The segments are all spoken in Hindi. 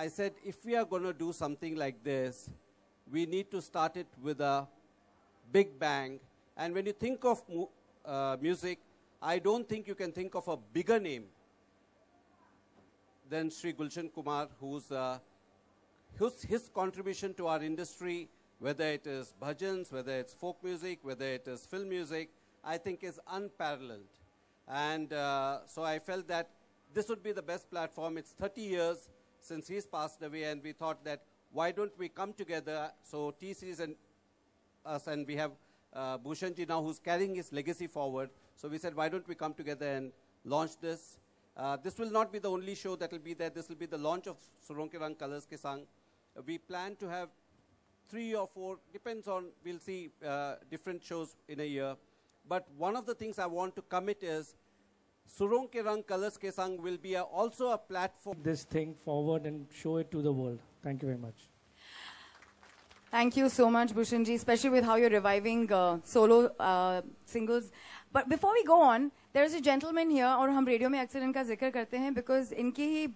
I said, if we are going to do something like this, we need to start it with a big bang. And when you think of music, I don't think you can think of a bigger name than Sri Gulshan Kumar, whose his contribution to our industry, whether it is bhajans, whether it's folk music, whether it is film music, I think is unparalleled. And so I felt that this would be the best platform. It's 30 years since he's passed away, and we thought that why don't we come together? So T-Series and us, and we have Bhushanji now who's carrying his legacy forward. So we said, why don't we come together and launch this? This will not be the only show that will be there. This will be the launch of Suron Ke Rang Colors Ke Sang. We plan to have 3 or 4, depends on, we'll see different shows in a year. But one of the things I want to commit is Suron Ke Rang Colors Ke Sang will be also a platform. This thing forward and show it to the world. Thank you very much. Thank you so much, Bhushanji, especially with how you're reviving solo singles. But before we go on, there's a gentleman here, और हम रेडियो में अक्सर इनका जिक्र करते हैं because इनके ही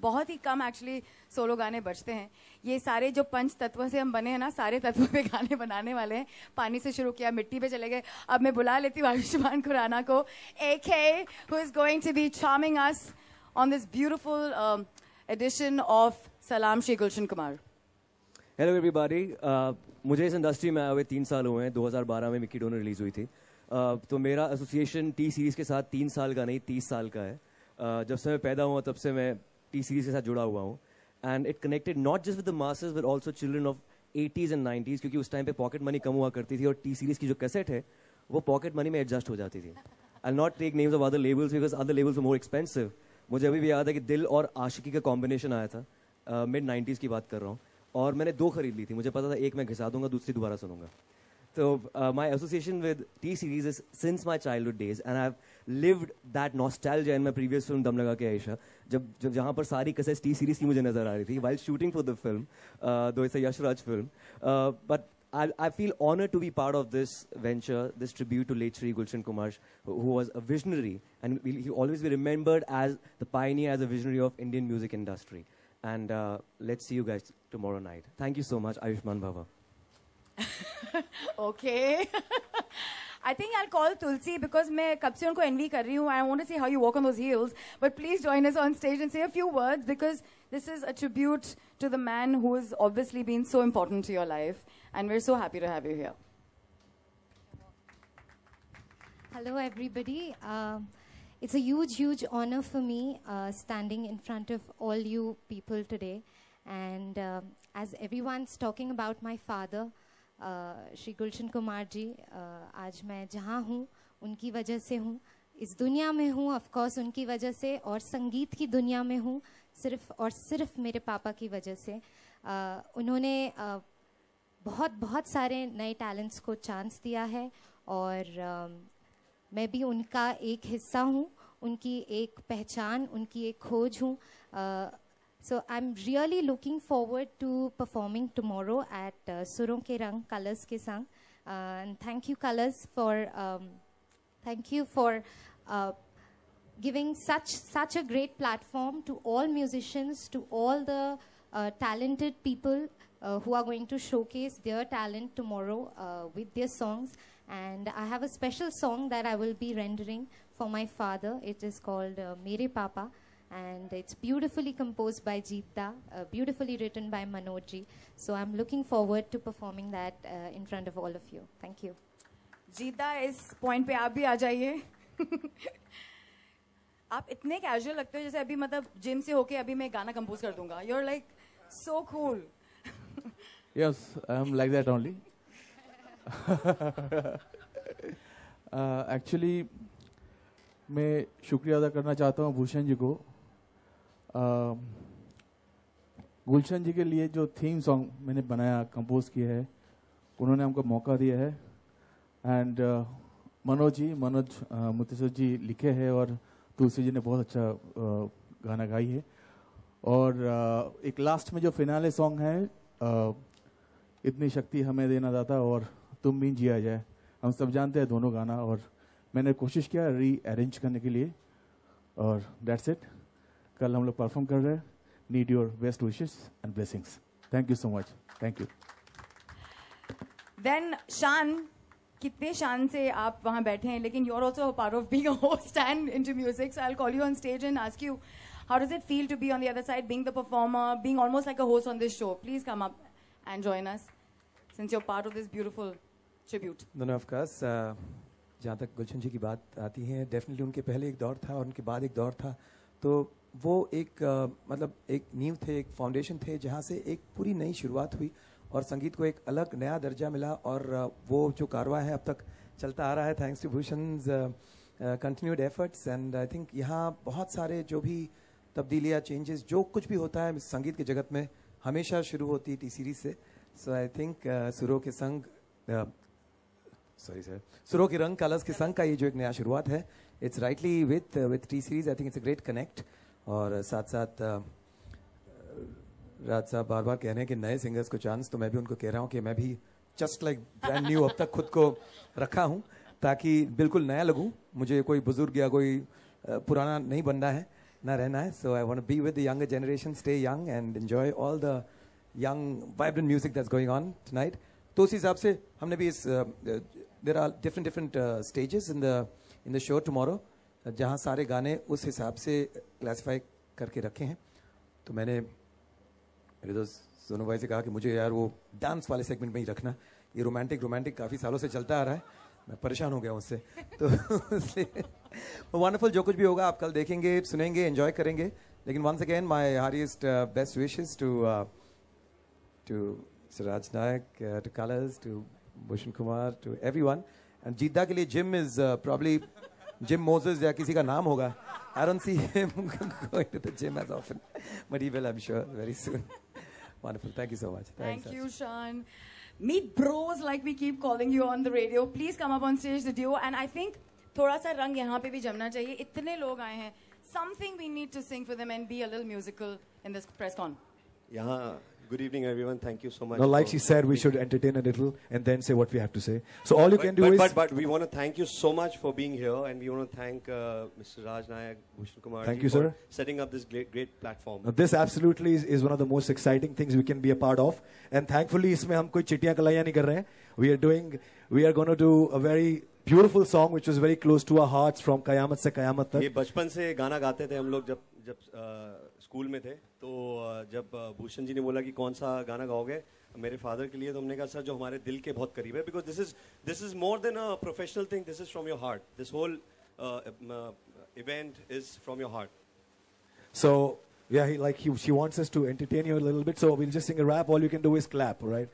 बहुत ही कम एक्चुअली सोलो गाने बजते हैं. ये सारे जो पंच तत्व से हम बने हैं ना, सारे तत्वों पे गाने बनाने वाले हैं. पानी से शुरू किया, मिट्टी पे चले गए. अब मैं बुला लेती हूँ आयुष्मान खुराना को, AK, who is going to be charming us on this beautiful edition of Salam Shri Gulshan Kumar. Hello everybody. मुझे इस इंडस्ट्री में आए हुए 3 साल हुए हैं. 2012 में मिक्की डोनर रिलीज हुई थी. तो मेरा एसोसिएशन टी सीरीज़ के साथ 3 साल का नहीं 30 साल का है. जब से मैं पैदा हुआ तब से मैं टी सीरीज़ के साथ जुड़ा हुआ हूँ. And it connected not just with the masses but also children of 80s and 90s, क्योंकि उस टाइम पे पॉकेट मनी कम हुआ करती थी और टी सीरीज़ की जो कैसेट है वो पॉकेट मनी में एडजस्ट हो जाती थी. I not take names of other labels because other labels were more expensive. मुझे अभी भी याद है कि दिल और आशिकी का कॉम्बिनेशन आया था, मिड 90s की बात कर रहा हूँ, और मैंने 2 खरीद ली थी. मुझे पता था एक मैं घिसा दूंगा, दूसरी दोबारा सुनूंगा. So my association with T-Series is since my childhood days, and I've lived that nostalgia in my previous film Dum Laga Ke Aisha, जब जहाँ पर सारी कैसेट्स T-Series की मुझे नजर आ रही थी while shooting for the film, though it's a Yash Raj film, but I feel honored to be part of this venture, this tribute to late Shri Gulshan Kumar, who was a visionary, and he'll always be remembered as the pioneer, as a visionary of Indian music industry. And let's see you guys tomorrow night. Thank you so much. Ayushman Bhava. Okay. I think I'll call Tulsi because मैं कब से उनको envy कर रही हूँ. I want to see how you walk on those heels. But please join us on stage and say a few words because this is a tribute to the man who has obviously been so important to your life. And we're so happy to have you here. Hello, everybody. It's a huge, huge honor for me standing in front of all you people today. And as everyone's talking about my father, Shri गुलशन कुमार जी, आज मैं जहाँ हूँ उनकी वजह से हूँ. इस दुनिया में हूँ ऑफ कोर्स उनकी वजह से, और संगीत की दुनिया में हूँ सिर्फ और सिर्फ मेरे पापा की वजह से. उन्होंने बहुत बहुत सारे नए टैलेंट्स को चांस दिया है, और मैं भी उनका एक हिस्सा हूँ, उनकी एक पहचान, उनकी एक खोज हूँ. So I'm really looking forward to performing tomorrow at Suron Ke Rang Colors Ke Sang. And thank you, Colors, for giving such a great platform to all musicians, to all the talented people who are going to showcase their talent tomorrow with their songs. And I have a special song that I will be rendering for my father. It is called Mere Papa. And it's beautifully composed by Jeeta, beautifully written by Manoj ji. So I'm looking forward to performing that in front of all of you. Thank you. Jeeta, इस point पे आप भी आ जाइए. आप इतने casual लगते हो जैसे अभी मतलब जिम से होके अभी मैं गाना compose कर दूँगा. You're like so cool. Yes, I'm like that only. Actually, मैं शुक्रिया अदा करना चाहता हूँ भूषण जी को. गुलशन जी के लिए जो थीम सॉन्ग मैंने बनाया, कंपोज किया है, उन्होंने हमको मौका दिया है. एंड मनोज मुतेश्वर जी लिखे हैं और तुलसी जी ने बहुत अच्छा गाना गाई है. और एक लास्ट में जो फिनाले सॉन्ग है, इतनी शक्ति हमें देना दाता और तुम भी जिया जाए, हम सब जानते हैं दोनों गाना, और मैंने कोशिश किया री अरेंज करने के लिए, और दैट्स इट. कल हम लोग परफॉर्म कर रहे हैं. need your best wishes and blessings. Thank you so much. Thank you. Then Shan, कितने शान से आप वहाँ बैठे हैं, लेकिन you're also a part of being a host and into music. So I'll call you on stage and ask you, how does it feel to be on the other side, being the performer, being almost like a host on this show? Please come up and join us, since you're part of this beautiful tribute. No, of course. जहाँ तक गुलशन जी की बात आती है, डेफिनेटली उनके पहले एक दौर था और उनके बाद एक दौर था, तो वो एक मतलब एक नींव थे, एक फाउंडेशन थे, जहाँ से एक पूरी नई शुरुआत हुई और संगीत को एक अलग नया दर्जा मिला और वो जो कारवां है अब तक चलता आ रहा है, thanks to Bhushan's continued efforts. And I think यहाँ बहुत सारे जो भी तब्दीलियाँ, चेंजेस, जो कुछ भी होता है संगीत के जगत में हमेशा शुरू होती है टी सीरीज से. सो आई थिंक सुरों के संग सुरों के रंग कलर्स के संग का ये जो एक नया शुरुआत है, it's rightly with T series. I think it's a great connect. और साथ साथ राज साहब बार बार कह रहे हैं कि नए सिंगर्स को चांस, तो मैं भी उनको कह रहा हूँ कि मैं भी जस्ट लाइक ब्रांड न्यू अब तक खुद को रखा हूँ ताकि बिल्कुल नया लगूँ. मुझे कोई बुजुर्ग या कोई पुराना नहीं बनना है, ना रहना है. So I want to be with the younger generation, stay young and enjoy all the young vibrant music that's going on tonight. तो उस हिसाब से हमने भी इस there are different stages in the show tomorrow, जहाँ सारे गाने उस हिसाब से क्लासिफाई करके रखे हैं. तो मैंने मेरे दोस्त सोनू भाई से कहा कि मुझे यार वो डांस वाले सेगमेंट में ही रखना, ये रोमांटिक काफ़ी सालों से चलता आ रहा है, मैं परेशान हो गया उससे. तो इसलिए वंडरफुल, जो कुछ भी होगा आप कल देखेंगे, सुनेंगे, एंजॉय करेंगे. लेकिन once again my heartiest best wishes to Raj Nayak, to Colors, to Bhushan Kumar, to everyone. And Jidda के लिए Jim is probably Jim Moses या किसी का नाम होगा. I don't see him going to the gym as often, but he will, I'm sure, very soon. Wonderful. Thank you so much. Thanks, Thank you, Shan. Meet bros, like we keep calling you on the radio. Please come up on stage, the duo. And I think थोड़ा सा रंग यहाँ पे भी जमना चाहिए. इतने लोग आए हैं. Something we need to sing for them and be a little musical in this press con. Yeah. Good evening, everyone. Thank you so much. No, like she said, we should entertain a little and then say what we have to say. So all you can do is... But we want to thank you so much for being here, and we want to thank Mr. Raj Nayak, Bhushan Kumar Thank you, for sir. setting up this great platform. Now, this absolutely is one of the most exciting things we can be a part of. And thankfully, इसमें हम कोई चिट्टियां कलाइयां नहीं कर रहे हैं. We are going to do a very beautiful song which was very close to our hearts from Kayamat se Kayamat tak. ये बचपन से गाना गाते थे हम लोग जब स्कूल में थे. तो जब भूषण जी ने बोला कि कौन सा गाना गाओगे मेरे फादर के लिए, तो हमने कहा सर जो हमारे दिल के बहुत करीब है, because this is more than a professional thing, this is from your heart. This whole event is from your heart. So yeah, she wants us to entertain you a little bit, so we'll just sing a rap. All you can do is clap, all right?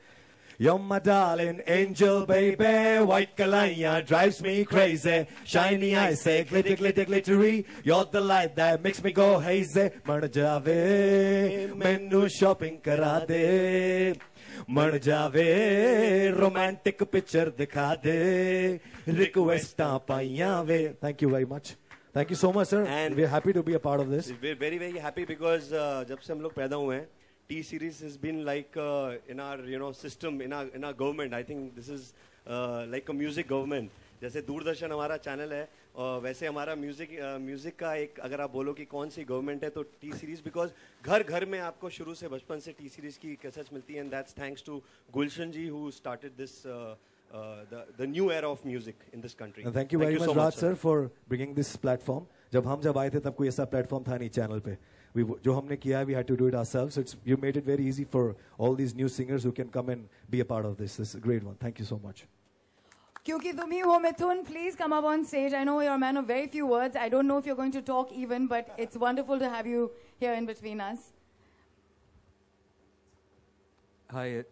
You're my darling angel, baby. White kalaya drives me crazy. Shiny eyes say glitter, glitter, glittery. You're the light that makes me go hazy. Mar jaave, mainu shopping kara de. Mar jaave, romantic picture dikha de. Request paiyan ve. Thank you very much. Thank you so much, sir. And we're happy to be a part of this. We're very, very happy because जब से हम लोग पैदा हुए हैं, T series has been like in our system, in our government. I think this is like a music government. जैसे दूरदर्शन हमारा चैनल है, वैसे हमारा म्यूजिक का एक, अगर आप बोलो कि कौन सी गवर्नमेंट है तो टी सीरीज, बिकॉज घर घर में आपको शुरू से बचपन से टी सीरीज की कैसेट्स मिलती है. And that's thanks to Gulshan ji who started this the new era of music in this country. And thank you very much, Raj sir, for bringing this platform. जब आए थे तब कोई ऐसा प्लेटफॉर्म था नहीं चैनल पे. जो हमने किया, we had to do it ourselves. So you made it very easy for all these new singers who can come and be a part of this. This is a great one. Thank you so much. क्योंकि तुम ही हो मिथुन, please come up on stage. I know you're a man of very few words. I don't know if you're going to talk even, but it's wonderful to have you here in between us. Hi,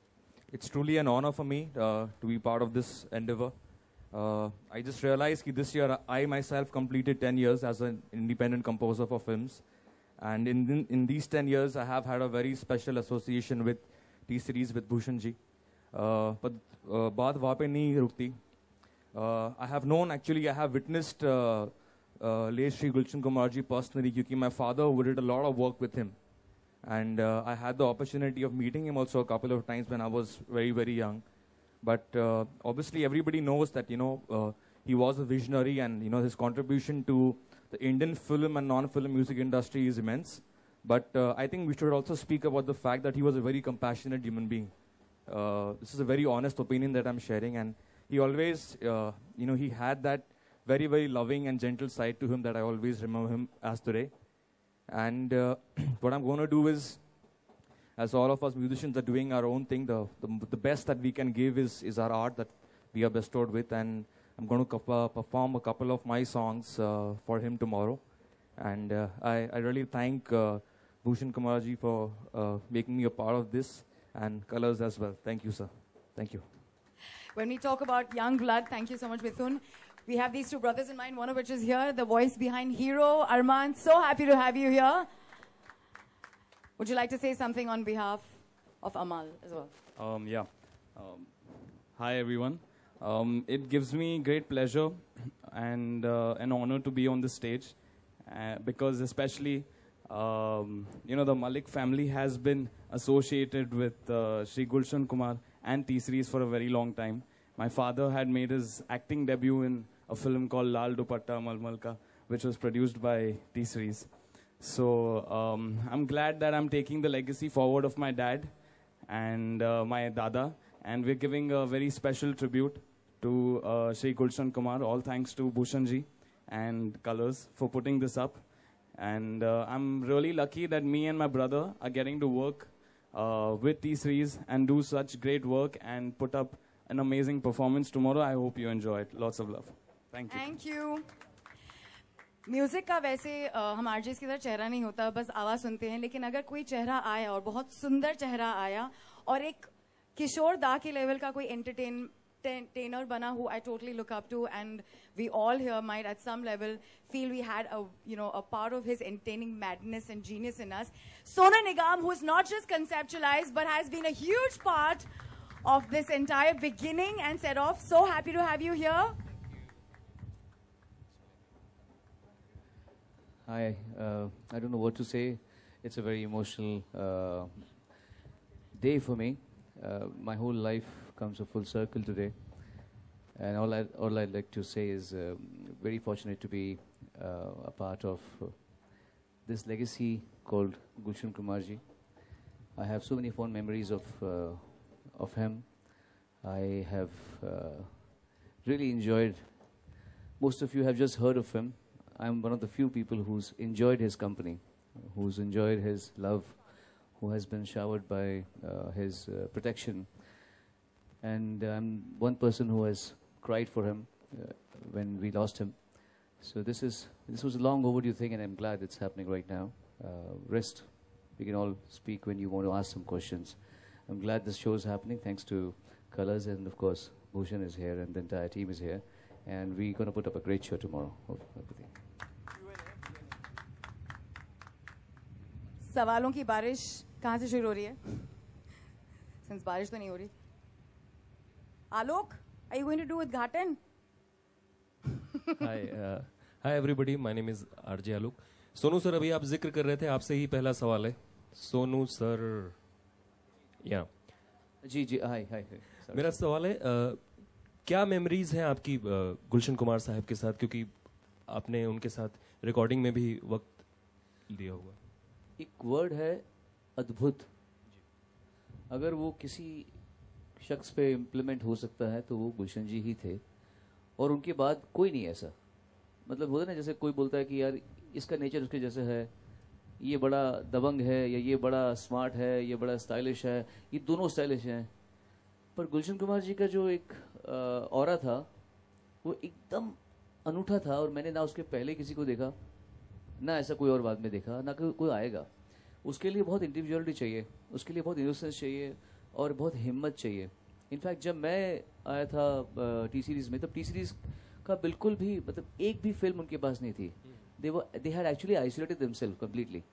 it's truly an honor for me to be part of this endeavor. I just realized that this year I myself completed 10 years as an independent composer for films. And in these 10 years, I have had a very special association with T-Series, with Bhushan ji. But baat wahan pe nahi rukti. I have known, actually, I have witnessed late Shri Gulshan Kumar ji personally, because my father did a lot of work with him. And I had the opportunity of meeting him also a couple of times when I was very, very young. But obviously, everybody knows that, he was a visionary, and, his contribution to the Indian film and non-film music industry is immense. But I think we should also speak about the fact that he was a very compassionate human being. This is a very honest opinion that I'm sharing, and he always, he had that very, very loving and gentle side to him that I always remember him as today. And what I'm going to do is, as all of us musicians are doing our own thing, the best that we can give is our art that we are bestowed with, and I'm going to perform a couple of my songs for him tomorrow. And I really thank Bhushan Kumarji for making me a part of this, and Colors as well. Thank you, sir. Thank you. When we talk about young blood, thank you so much, Mithun. We have these two brothers in mind, one of which is here, the voice behind Hero, Arman. So happy to have you here. Would you like to say something on behalf of Amal as well? Hi, everyone. It gives me great pleasure and an honor to be on the stage because especially, the Malik family has been associated with Shri Gulshan Kumar and T-Series for a very long time. My father had made his acting debut in a film called Lal Dupatta Malmal Ka, which was produced by T-Series. So I'm glad that I'm taking the legacy forward of my dad and my dada, and we're giving a very special tribute to Shri Gulshan Kumar, all thanks to Bhushanji and Colors for putting this up. And I'm really lucky that me and my brother are getting to work with T-Series and do such great work and put up an amazing performance tomorrow. I hope you enjoy it. Lots of love. Thank you. Thank you. Music का वैसे हम आरजेस की तरह चेहरा नहीं होता, बस आवाज सुनते हैं, लेकिन अगर कोई चेहरा आया और बहुत सुंदर चेहरा आया और एक किशोर दा के लेवल का कोई entertainer bana who I totally look up to, and we all here might at some level feel we had a part of his entertaining madness and genius in us. Sonu Nigam, who is not just conceptualized but has been a huge part of this entire beginning and set off. So happy to have you here. Hi, I don't know what to say. It's a very emotional day for me. My whole life comes a full circle today, and all I'd like to say is very fortunate to be a part of this legacy called Gulshan Kumarji. I have so many fond memories of him. I have really enjoyed. Most of you have just heard of him. I'm one of the few people who's enjoyed his company, who's enjoyed his love, who has been showered by his protection. And I'm one person who has cried for him when we lost him. So this was a long overdue thing, and I'm glad it's happening right now. Rest, we can all speak when you want to ask some questions. I'm glad this show is happening, thanks to Colors, and of course, Bhushan is here, and the entire team is here. And we're going to put up a great show tomorrow. सवालों की बारिश कहाँ से शुरू हो रही है? Since बारिश तो नहीं हो रही. Alok, are you going to do with Ghaten? Hi everybody, my name is RJ Alok. Sonu sir, अभी आप जिक्र कर रहे थे, आपसे ही पहला सवाल है. सोनू सर, जी, हाय. मेरा सवाल है, क्या मेमोरीज हैं आपकी गुलशन कुमार साहब के साथ, क्योंकि आपने उनके साथ रिकॉर्डिंग में भी वक्त दिया हुआ. एक वर्ड है अद्भुत. अगर वो किसी शख्स पे इम्प्लीमेंट हो सकता है तो वो गुलशन जी ही थे, और उनके बाद कोई नहीं ऐसा. मतलब होता है ना, जैसे कोई बोलता है कि यार इसका नेचर उसके जैसे है, ये बड़ा दबंग है, या ये बड़ा स्मार्ट है, ये बड़ा स्टाइलिश है. ये दोनों स्टाइलिश हैं, पर गुलशन कुमार जी का जो एक ऑरा था वो एकदम अनूठा था, और मैंने ना उसके पहले किसी को देखा, ना ऐसा कोई और बाद में देखा, ना कोई आएगा. उसके लिए बहुत इंडिविजुअलिटी चाहिए, उसके लिए बहुत इनोसेंस चाहिए, और बहुत हिम्मत चाहिए. इनफैक्ट जब मैं आया था टी सीरीज़ में, तब टी सीरीज़ का बिल्कुल भी, मतलब एक भी फिल्म उनके पास नहीं थी. They had actually isolated themselves completely.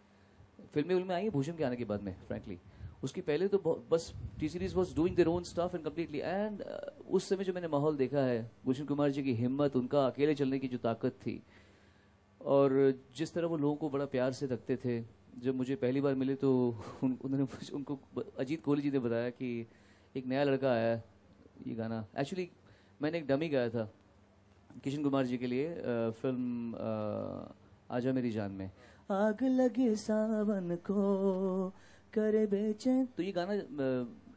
फिल्में आई हैं भूषण के आने के बाद में, फ्रैंकली. उसके पहले तो बस T series was doing their own stuff and completely. And उस समय जो मैंने माहौल देखा है, भूषण कुमार जी की हिम्मत, उनका अकेले चलने की जो ताकत थी, और जिस तरह वो लोगों को बड़ा प्यार से रखते थे. जब मुझे पहली बार मिले तो उन्होंने उनको, अजीत कोहली जी ने बताया कि एक नया लड़का आया है, ये गाना. एक्चुअली मैंने एक डमी गाया था किशन कुमार जी के लिए फिल्म आजा मेरी जान में. आग लगे सावन को करे बेचैन। तो ये गाना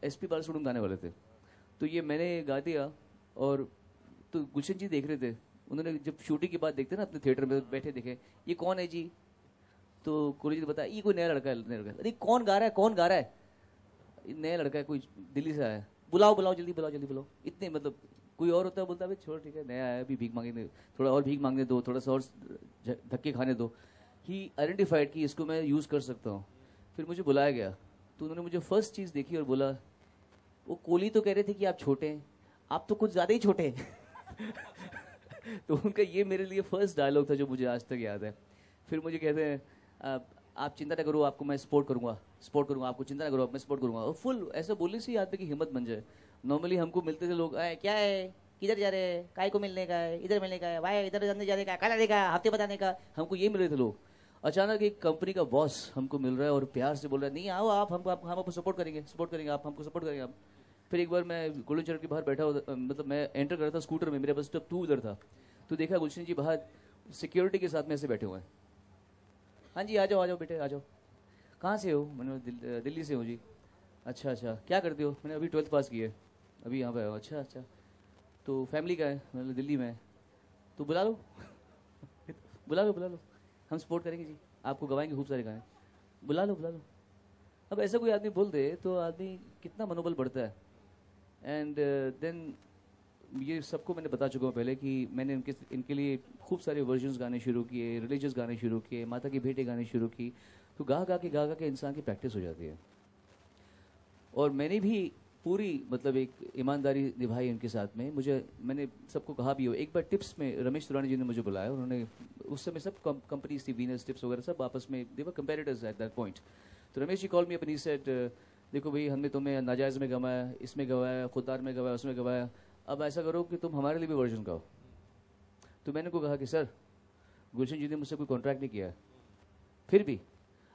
एसपी बालासुब्रमण्यम गाने वाले थे, तो ये मैंने गा दिया। और तो गुलशन जी देख रहे थे, उन्होंने जब शूटिंग के बाद देखते ना अपने थिएटर में बैठे, देखे ये कौन है जी, तो कोहली जी ने बताया ये कोई नया लड़का है, नया लड़का है। अरे कौन गा रहा है, कौन गा रहा है, नया लड़का है, कोई दिल्ली से आया है, बुलाओ बुलाओ जल्दी बुलाओ जल्दी बुलाओ। इतने मतलब कोई और होता है बोलता है छोड़ ठीक है नया आया अभी भीख मांगने, थोड़ा और भीख मांगने दो, थोड़ा सा और धक्के खाने दो। ही आइडेंटिफाइड कि इसको मैं यूज़ कर सकता हूँ। फिर मुझे बुलाया गया तो उन्होंने मुझे फर्स्ट चीज़ देखी और बोला, वो कोहली तो कह रहे थे कि आप छोटे हैं, आप तो कुछ ज़्यादा ही छोटे हैं। तो उनका ये मेरे लिए फर्स्ट डायलॉग था जो मुझे आज तक याद है। फिर मुझे कहते हैं आप चिंता ना करो, आपको मैं सपोर्ट करूंगा, आपको चिंता ना करो, मैं सपोर्ट करूंगा। और फुल ऐसा बोलने से आदमी की हिम्मत बन जाए। नॉर्मली हमको मिलते थे लोग, क्या है, किधर जा रहे हैं, काय को मिलने का है, इधर मिलने का है, भाई इधर जाने का, कल आने का, हफ्ते बताने का, हमको ये मिल रहे थे लोग। अचानक एक कंपनी का बॉस हमको मिल रहा है और प्यार से बोल रहा है, नहीं आओ आप, हम आपको सपोर्ट करेंगे, आप हमको सपोर्ट करेंगे आप। फिर एक बार मैं गोल्डन चर्च के बाहर बैठा, मतलब मैं एंटर कर रहा था स्कूटर में, मेरे पास तब 2 व्हीलर था, तो देखा गुलशन जी बाहर सिक्योरिटी के साथ में ऐसे बैठे हुए हैं। हाँ जी आ जाओ बेटे आ जाओ। कहाँ से हो? मैंने दिल्ली से हूँ जी। अच्छा क्या करते हो? मैंने अभी 12th पास की है, अभी यहाँ पे आया। अच्छा तो फैमिली का है? मतलब दिल्ली में है। तो बुला लो बुला लो, हम सपोर्ट करेंगे जी, आपको गवाएंगे खूब सारे गाने, बुला लो। अब ऐसा कोई आदमी बोल दे तो आदमी कितना मनोबल बढ़ता है। एंड देन ये सबको मैंने बता चुका हूँ पहले कि मैंने इनके लिए खूब सारे वर्जन्स गाने शुरू किए, रिलीजियस गाने शुरू किए, माता की भेंटें गाने शुरू की। तो गा के इंसान की प्रैक्टिस हो जाती है। और मैंने भी पूरी मतलब एक ईमानदारी निभाई उनके साथ में। मैंने सबको कहा भी हो। एक बार टिप्स में रमेश तुरानी जी ने मुझे बुलाया, उन्होंने उस समय सब कंपनीज थी, वीनस टिप्स वगैरह सब आपस में they were competitors at that point. तो Ramesh ji call me up and he said, देखो भाई हमने तुम्हें नाजायज़ में गवाया, इसमें गवाया, खुददार में गवाया, उसमें गवाया, अब ऐसा करो कि तुम हमारे लिए भी वर्जन गाओ। तो मैंने को कहा कि सर गुलशन जी ने मुझसे कोई कॉन्ट्रैक्ट नहीं किया है, फिर भी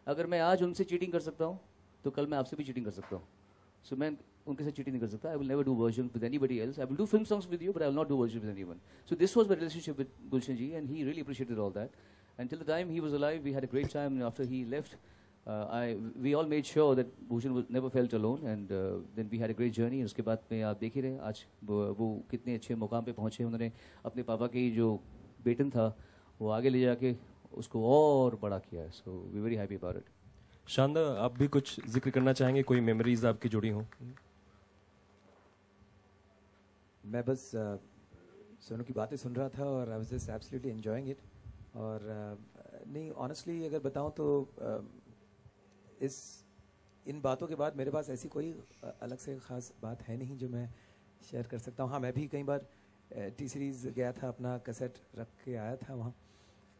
अगर मैं आज उनसे चीटिंग कर सकता हूँ तो कल मैं आपसे भी चीटिंग कर सकता हूँ। सो मैं उनके साथ चीटिंग नहीं कर सकता। I will never do version with anybody else. I will do film songs with you but I will not do version with anyone. So this was my relationship with Gulshan ji and he really appreciated all that. And till the time he was alive we had a great time. After he left we all made sure that Bhushan never felt alone and then we had a great journey। उसके बाद में आप देख ही रहे आज वो कितने अच्छे मुकाम पे पहुँचे। उन्होंने अपने पापा की जो बेटन था वो आगे ले जाके उसको और बड़ा किया है। So we very happy about it. शानदार, आप भी कुछ जिक्र करना चाहेंगे? कोई मेमोरीज आपकी जुड़ी हो? मैं बस सोनू की बातें सुन रहा था और I was just absolutely enjoying it. और नहीं ऑनेस्टली अगर बताऊं तो इन बातों के बाद मेरे पास ऐसी कोई अलग से ख़ास बात है नहीं जो मैं शेयर कर सकता हूँ। हाँ मैं भी कई बार टी सीरीज़ गया था, अपना कैसेट रख के आया था वहाँ।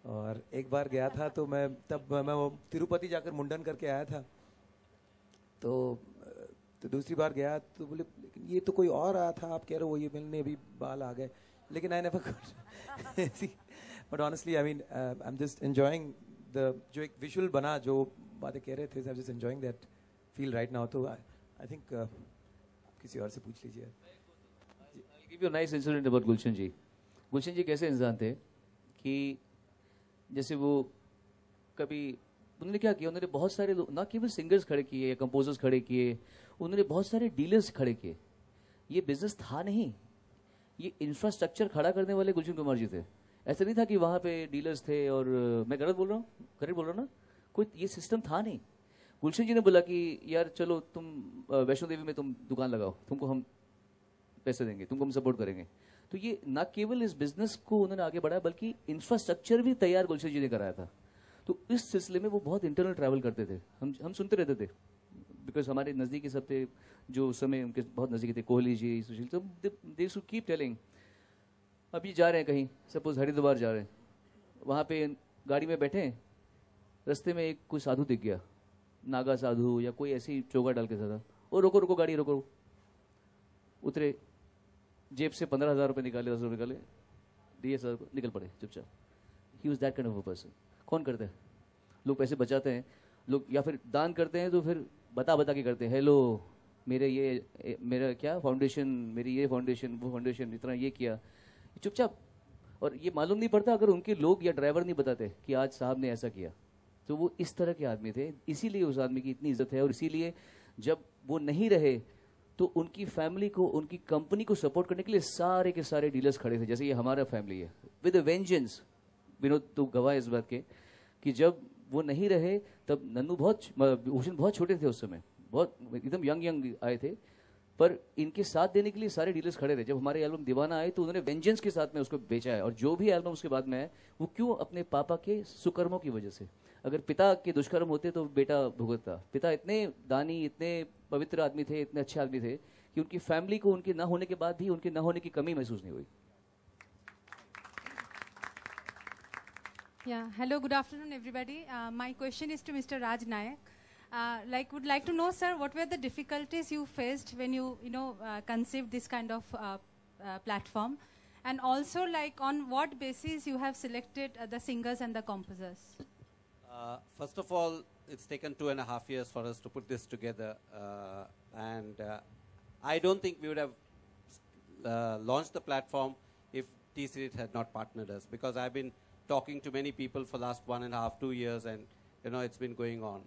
और एक बार गया था तो मैं वो तिरुपति जाकर मुंडन करके आया था। तो दूसरी बार गया तो बोले लेकिन ये तो कोई और आया था, आप कह रहे हो ये मिलने अभी बाल आ गए, लेकिन I never but honestly I mean I am just enjoying the जो एक विजुअल बना, जो बातें कह रहे थे, I am just enjoying that feel right now. तो आई थिंक किसी और से पूछ लीजिए। I'll give you a nice incident about गुलशन जी। गुलशन जी कैसे इंसान थे कि जैसे वो कभी उन्होंने क्या किया, उन्होंने बहुत सारे लोग ना केवल सिंगर्स खड़े किए या कंपोजर्स खड़े किए, उन्होंने बहुत सारे डीलर्स खड़े किए। ये बिजनेस था नहीं, ये इंफ्रास्ट्रक्चर खड़ा करने वाले गुलशन कुमार जी थे। ऐसा नहीं था कि वहाँ पे डीलर्स थे और मैं गलत बोल रहा हूँ, करेक्ट बोल रहा हूँ ना, कोई ये सिस्टम था नहीं। गुलशन जी ने बोला कि यार चलो तुम वैष्णो देवी में तुम दुकान लगाओ, तुमको हम पैसे देंगे, तुमको हम सपोर्ट करेंगे। तो ये ना केवल इस बिजनेस को उन्होंने आगे बढ़ाया बल्कि इंफ्रास्ट्रक्चर भी तैयार गुलशन जी ने कराया था। तो इस सिलसिले में वो बहुत इंटरनल ट्रैवल करते थे, हम सुनते रहते थे बिकॉज हमारे नज़दीकी सब थे जो उस समय उनके बहुत नज़दीकी थे, कोहली जी, सुशील। तो दे शुड कीप टेलिंग। अभी जा रहे हैं कहीं, सपोज हरिद्वार जा रहे हैं, वहाँ पे गाड़ी में बैठे, रास्ते में एक कोई साधु दिख गया, नागा साधु या कोई ऐसी चोगा डाल के साधा, और रोको गाड़ी रोको। उतरे, जेब से 15,000 रुपये निकाले, 10 रुपये निकाले, दिए सर को, निकल पड़े चुपचाप। He was that kind of a person. कौन करता है? लोग पैसे बचाते हैं लोग, या फिर दान करते हैं तो फिर बता के करते हैं, हेलो मेरा क्या फाउंडेशन, मेरी ये फाउंडेशन, वो फाउंडेशन, इतना ये किया, चुपचाप। और ये मालूम नहीं पड़ता अगर उनके लोग या ड्राइवर नहीं बताते कि आज साहब ने ऐसा किया। तो वो इस तरह के आदमी थे, इसीलिए उस आदमी की इतनी इज्जत है, और इसीलिए जब वो नहीं रहे तो उनकी फैमिली को, उनकी कंपनी को सपोर्ट करने के लिए सारे के सारे डीलर्स खड़े थे, जैसे ये हमारा फैमिली है, विद वेंजेंस। विनोद तो गवाह इस बात के कि जब वो नहीं रहे तब नन्नू भूषण बहुत छोटे थे उस समय, बहुत एकदम यंग आए थे, पर इनके साथ देने के लिए सारे डीलर्स खड़े रहे। जब हमारे एल्बम दीवाना आए तो उन्होंने वेंजेंस के साथ में उसको बेचा है, और जो भी एल्बम उसके बाद में है वो क्यों? अपने पापा के सुकर्मों की वजह से। अगर पिता के दुष्कर्म होते तो बेटा भुगतता। पिता इतने दानी, इतने पवित्र आदमी थे, इतने अच्छे आदमी थे कि उनकी फैमिली को उनके ना होने के बाद भी उनके ना होने की कमी महसूस नहीं हुई। Yeah, hello, good afternoon, everybody. My question is to Mr. Raj Nayak. Would like to know, sir, what were the difficulties you faced when you conceived this kind of platform, and also on what basis you have selected the singers and the composers? First of all, it's taken 2.5 years for us to put this together, and I don't think we would have launched the platform if T-Series had not partnered us, because I've been talking to many people for the last 1.5, 2 years, and it's been going on.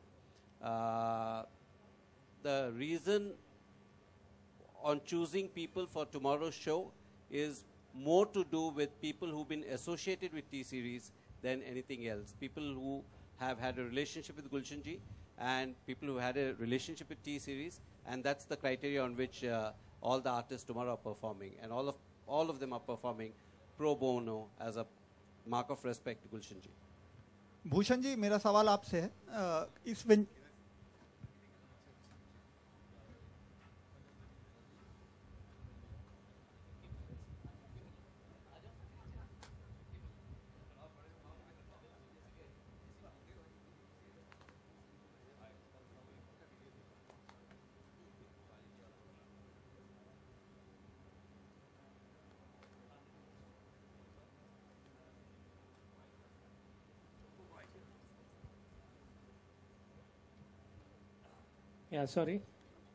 The reason on choosing people for tomorrow's show is more to do with people who've been associated with T-Series than anything else. People who have had a relationship with Gulshan Ji, and people who had a relationship with T-Series, and that's the criteria on which all the artists tomorrow are performing, and all of them are performing pro bono as a mark of respect to Gulshan Ji. Bhushan ji, मेरा सवाल आपसे है, इस सॉरी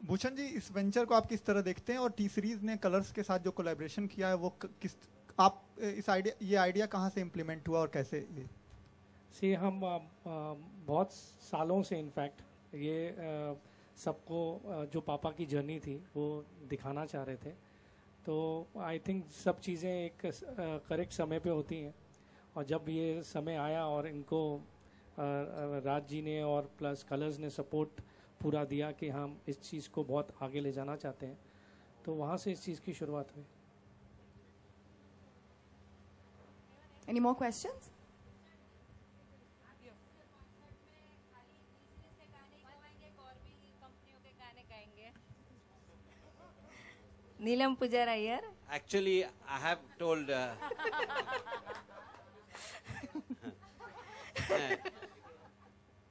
भूषण जी, इस वेंचर को आप किस तरह देखते हैं, और टी सीरीज ने कलर्स के साथ जो कोलैबोरेशन किया है वो किस, आप इस ये आइडिया कहाँ से इम्प्लीमेंट हुआ और कैसे ये? सी हम बहुत सालों से इनफैक्ट ये सबको जो पापा की जर्नी थी वो दिखाना चाह रहे थे, तो आई थिंक सब चीज़ें एक करेक्ट समय पे होती हैं, और जब ये समय आया और इनको राज जी ने और प्लस कलर्स ने सपोर्ट पूरा दिया कि हम इस चीज़ को बहुत आगे ले जाना चाहते हैं, तो वहाँ से इस चीज़ की शुरुआत हुई। Any more questions? Neelam Pujara here. Actually, I have told.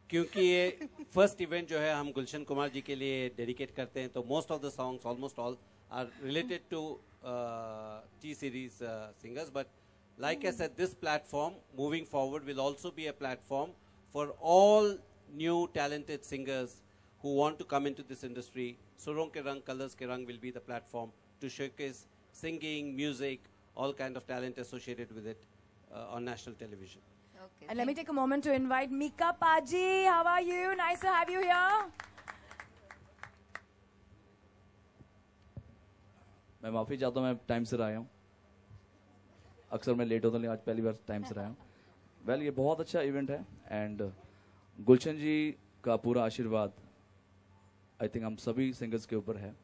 क्योंकि ये फर्स्ट इवेंट जो है हम गुलशन कुमार जी के लिए डेडिकेट करते हैं, तो most of the songs, almost all, are related to T Series singers. But like I said, this platform moving forward will also be a platform for all new talented singers who want to come into this industry. Surong ke Rang, Colors ke Rang will be the platform to showcase singing, music, all kind of talent associated with it on national television. Okay. And let me take a moment to invite Mika Paji. How are you? Nice to have you here. मैं माफ़ी चाहता हूँ, मैं टाइम से आया हूँ। अक्सर मैं लेट होता हूँ, आज पहली बार टाइम से आया हूँ। वेल, ये बहुत अच्छा इवेंट है, एंड गुलशन जी का पूरा आशीर्वाद आई थिंक हम सभी सिंगर्स के ऊपर है।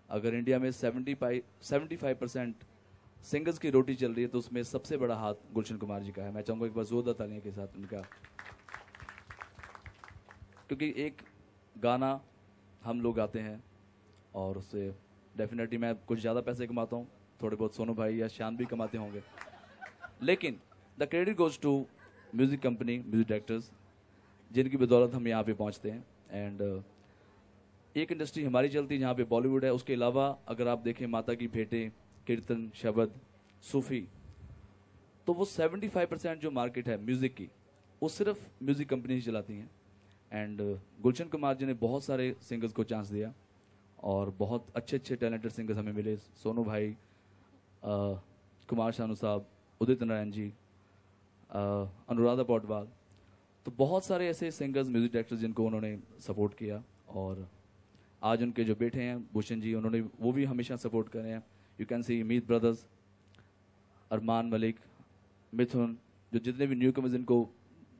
अगर इंडिया में 75% सिंगर्स की रोटी चल रही है तो उसमें सबसे बड़ा हाथ गुलशन कुमार जी का है। मैं चाहूँगा एक बार जोरदार तालियों के साथ उनका, क्योंकि एक गाना हम लोग गाते हैं और उससे डेफिनेटली मैं कुछ ज़्यादा पैसे कमाता हूँ, थोड़े बहुत सोनू भाई या शान भी कमाते होंगे, लेकिन the credit goes to music company, music directors, जिनकी बदौलत हम यहाँ पे पहुँचते हैं। एंड एक इंडस्ट्री हमारी चलती है जहाँ पे बॉलीवुड है, उसके अलावा अगर आप देखें माता की भेंटें, कीर्तन, शबद, सूफी, तो वो 75% जो मार्केट है म्यूज़िक की, वो सिर्फ म्यूज़िक कंपनी चलाती हैं। एंड गुलशन कुमार जी ने बहुत सारे सिंगर्स को चांस दिया और बहुत अच्छे अच्छे टैलेंटेड सिंगर्स हमें मिले। सोनू भाई, कुमार शानू साहब, उदित नारायण जी, अनुराधा पौडवाल, तो बहुत सारे ऐसे सिंगर्स, म्यूजिक डायरेक्टर्स जिनको उन्होंने सपोर्ट किया, और आज उनके जो बेटे हैं भूषण जी, उन्होंने वो भी हमेशा सपोर्ट करे हैं. You can see Meet brothers, Armaan Malik, Mithun, जो जितने भी न्यू कमर्स, इनको,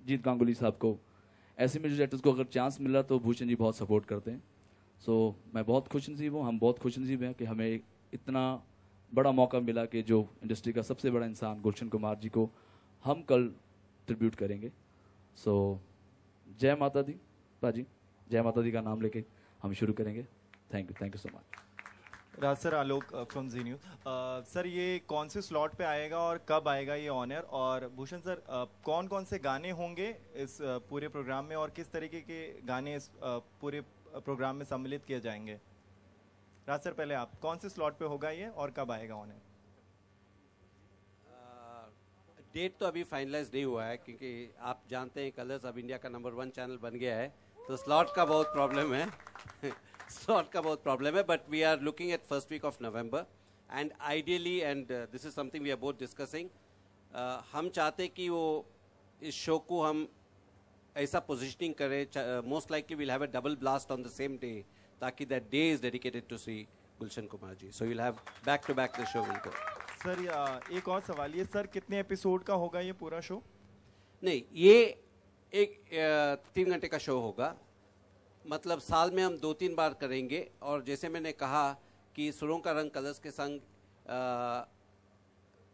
जीत गांगुली साहब को, ऐसे म्यूजिक डायरेक्टर्स को अगर चांस मिला तो भूषण जी बहुत सपोर्ट करते हैं. सो मैं बहुत खुशनसीब हूँ, हम बहुत खुशनसीब हैं कि हमें इतना बड़ा मौका मिला कि जो इंडस्ट्री का सबसे बड़ा इंसान गुलशन कुमार जी को हम कल ट्रिब्यूट करेंगे. सो जय माता दी पाजी, जय माता दी का नाम लेके हम शुरू करेंगे. Thank you so much. Raj sir, Alok from Zee News. Sir, ये कौन से स्लॉट पे आएगा और कब आएगा ये ऑन एयर? और भूषण सर, कौन कौन से गाने होंगे इस पूरे प्रोग्राम में और किस तरीके के गाने इस पूरे प्रोग्राम में सम्मिलित किए जाएंगे? राज सर, पहले आप, कौन से स्लॉट पे होगा ये और कब आएगा ऑन एयर? डेट तो अभी फाइनलाइज नहीं हुआ है, क्योंकि आप जानते हैं कलर्स अब इंडिया का नंबर 1 चैनल बन गया है, तो स्लॉट का बहुत प्रॉब्लम है. स्लॉट का बहुत प्रॉब्लम है, but we are looking at first week of November and ideally, and this is something we are both discussing, हम चाहते कि वो इस शो को हम ऐसा पोजिशनिंग करें, most likely will have a double blast on the same day, ताकि that day is dedicated to see Gulshan Kumar ji. So will have back to back the show will go. Sir, एक और सवाल, ये सर कितने एपिसोड का होगा ये पूरा शो? नहीं, ये एक 3 घंटे का शो होगा, मतलब साल में हम 2-3 बार करेंगे. और जैसे मैंने कहा कि सुरों का रंग कलर्स के संग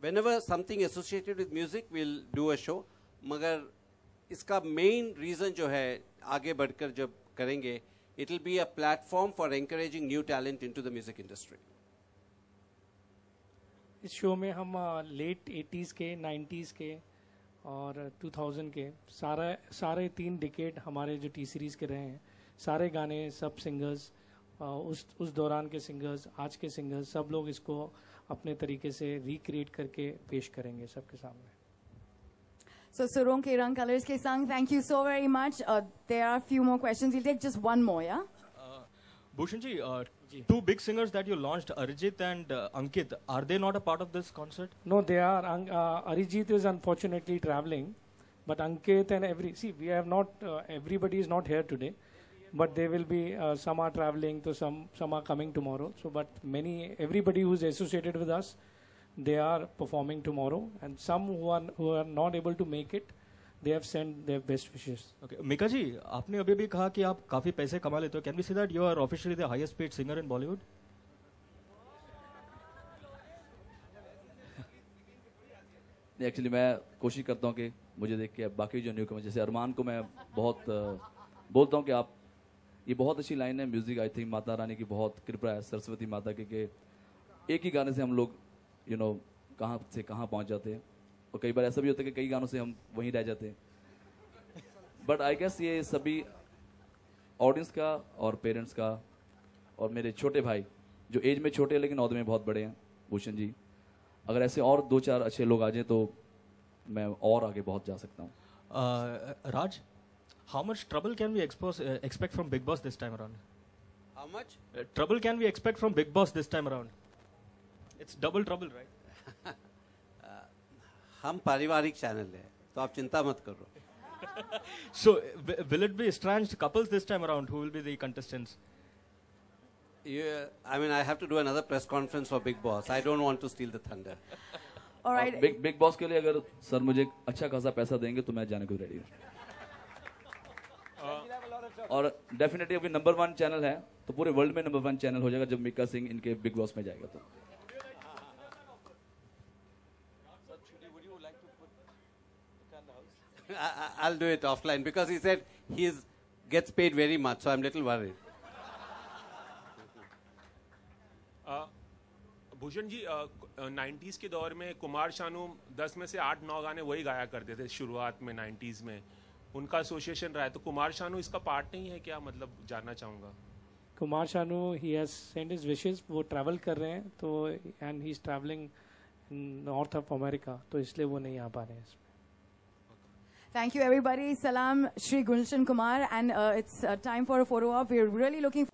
whenever something associated with music we'll do a show, मगर इसका मेन रीज़न जो है आगे बढ़कर जब करेंगे, it will be a platform for encouraging new talent into the music industry. इस शो में हम लेट 80s के, 90s के और 2000 के सारे 3 डिकेड हमारे जो टी सीरीज़ के रहे हैं, सारे गाने, सब सिंगर्स, उस दौरान के सिंगर्स, आज के सिंगर्स, सब लोग इसको अपने तरीके से रिक्रिएट करके पेश करेंगे सबके सामने. So Surong Ke Rang Colors Ke Sang, thank you so very much. There are a few more questions. We'll take just one more, yeah? Bhushan ji, 2 big singers that you launched, Arijit and Ankit, are they not a part of this concert? No, they are. Arijit is unfortunately traveling, but Ankit and we have not, everybody is not here today, but they will be, some are traveling, so some are coming tomorrow. So, but everybody who is associated with us, they are performing tomorrow, and some who are not able to make it, they have sent their best wishes. Okay, Mika ji, आपने अभी भी कहा कि आप काफी पैसे कमा लेते हो. Can we say that you are officially the highest paid singer in Bollywood? Actually मैं कोशिश करता हूँ कि मुझे देख के बाकी जो न्यू कमर, जैसे अरमान को मैं बहुत बोलता हूँ कि आप, ये बहुत अच्छी लाइन है, music I think Mata Rani की बहुत कृपा है, सरस्वती माता की, कि एक ही गाने से हम लोग कहाँ से कहाँ पहुँच जाते हैं, और कई बार ऐसा भी होता है कि कई गानों से हम वहीं रह जाते हैं. बट आई गेस ये सभी ऑडियंस का और पेरेंट्स का और मेरे छोटे भाई जो एज में छोटे लेकिन औहदे में बहुत बड़े हैं, भूषण जी, अगर ऐसे और 2-4 अच्छे लोग आ जाएं तो मैं और आगे बहुत जा सकता हूँ. Raj, how much trouble can we expect from Big Boss this time around? How much trouble can we expect from Big Boss this time around? It's double trouble, right? हम पारिवारिक चैनल है, तो आप चिंता मत करो. So, will it be estranged couples this time around? Who will be the contestants? Yeah, I mean, I have to do another press conference for Big Boss. I don't want to steal the thunder. All right. Big Boss के लिए अगर सर मुझे अच्छा खासा पैसा देंगे तो मैं जाने को रेडी हूँ. और डेफिनेटली अभी नंबर 1 चैनल है, तो पूरे वर्ल्ड में नंबर 1 चैनल हो जाएगा जब मिक्का सिंह इनके बिग बॉस में जाएगा. तो I'll do it offline because he said he gets paid very much, so I'm a little worried. Bhushan ji, 90s के दौर में कुमार शानू 10 में से 8-9 गाने वही गाया करते थे शुरुआत में 90s में, उनका एसोसिएशन रहा है, तो कुमार शानू इसका पार्ट नहीं है क्या? मतलब जानना चाहूँगा. Kumar Shanu, he has sent his wishes, वो ट्रैवल कर रहे हैं, तो and he is traveling in north of America, तो इसलिए वो नहीं आ पा रहे हैं इसमें. Thank you everybody. Salam Shri Gulshan Kumar, and it's time for a photo op. We're really looking